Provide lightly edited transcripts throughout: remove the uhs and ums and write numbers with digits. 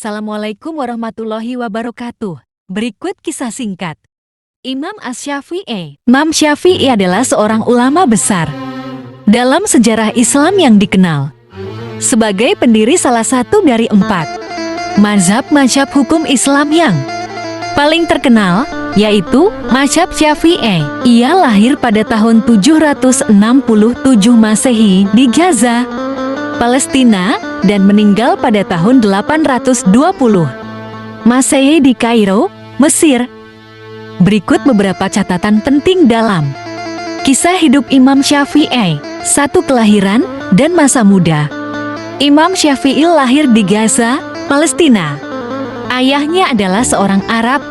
Assalamualaikum warahmatullahi wabarakatuh. Berikut kisah singkat. Imam Asy-Syafi'i. Imam Syafi'i adalah seorang ulama besar dalam sejarah Islam yang dikenal sebagai pendiri salah satu dari 4 mazhab hukum Islam yang paling terkenal, yaitu mazhab Syafi'i. Ia lahir pada tahun 767 Masehi di Gaza, Palestina, dan meninggal pada tahun 820 Masehi di Kairo, Mesir. Berikut beberapa catatan penting dalam kisah hidup Imam Syafi'i. 1. Kelahiran dan masa muda. Imam Syafi'i lahir di Gaza, Palestina. Ayahnya adalah seorang Arab,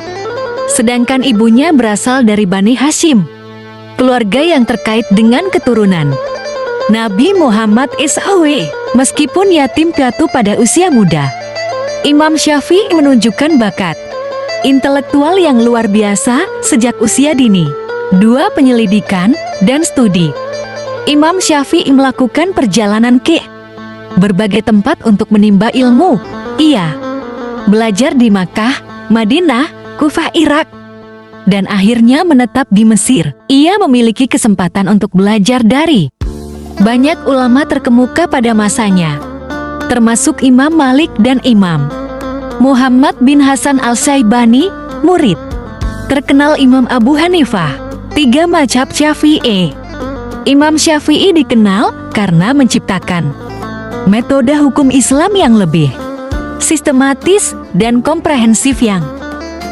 sedangkan ibunya berasal dari Bani Hashim, keluarga yang terkait dengan keturunan Nabi Muhammad SAW. Meskipun yatim piatu pada usia muda, Imam Syafi'i menunjukkan bakat intelektual yang luar biasa sejak usia dini. 2. Penyelidikan dan studi. Imam Syafi'i melakukan perjalanan ke berbagai tempat untuk menimba ilmu. Ia belajar di Makkah, Madinah, Kufah, Irak, dan akhirnya menetap di Mesir. Ia memiliki kesempatan untuk belajar dari banyak ulama terkemuka pada masanya, termasuk Imam Malik dan Imam Muhammad bin Hasan al-Syaibani, murid terkenal Imam Abu Hanifah. 3. Mazhab Syafi'i. Imam Syafi'i dikenal karena menciptakan metode hukum Islam yang lebih sistematis dan komprehensif yang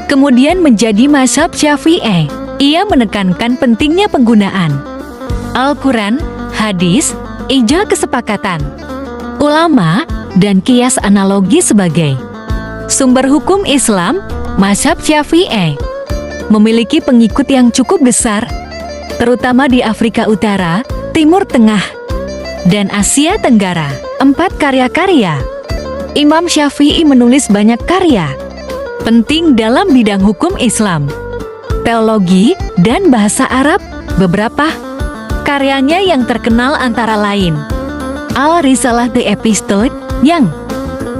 kemudian menjadi mazhab Syafi'i. Ia menekankan pentingnya penggunaan Al-Quran, hadis, ijma kesepakatan ulama, dan kias analogi sebagai sumber hukum Islam. Mazhab Syafi'i memiliki pengikut yang cukup besar, terutama di Afrika Utara, Timur Tengah, dan Asia Tenggara. 4. Karya-karya. Imam Syafi'i menulis banyak karya penting dalam bidang hukum Islam, teologi, dan bahasa Arab. Beberapa karyanya yang terkenal antara lain Al-Risalah The Epistle yang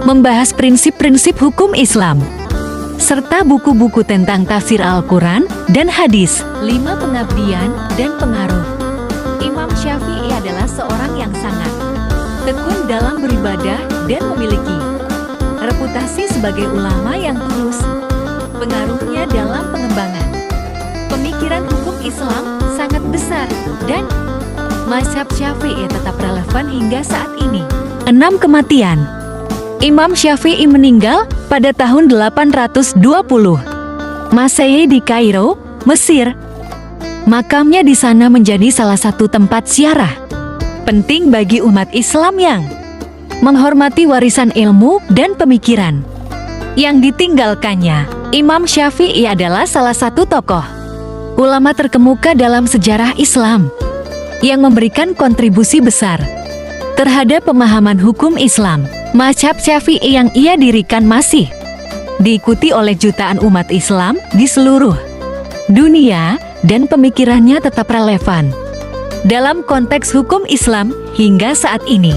membahas prinsip-prinsip hukum Islam, serta buku-buku tentang tafsir Al-Quran dan hadis. 5. Pengabdian dan pengaruh. Imam Syafi'i adalah seorang yang sangat tekun dalam beribadah dan memiliki reputasi sebagai ulama yang tulus. Pengaruhnya dalam pengembangan pemikiran hukum Islam sangat besar, dan mazhab Syafi'i tetap relevan hingga saat ini. 6. Kematian. Imam Syafi'i meninggal pada tahun 820 Masehi di Kairo, Mesir. Makamnya di sana menjadi salah satu tempat ziarah penting bagi umat Islam yang menghormati warisan ilmu dan pemikiran yang ditinggalkannya. Imam Syafi'i adalah salah satu tokoh ulama terkemuka dalam sejarah Islam yang memberikan kontribusi besar terhadap pemahaman hukum Islam. Mazhab Syafi'i yang ia dirikan masih diikuti oleh jutaan umat Islam di seluruh dunia, dan pemikirannya tetap relevan dalam konteks hukum Islam hingga saat ini.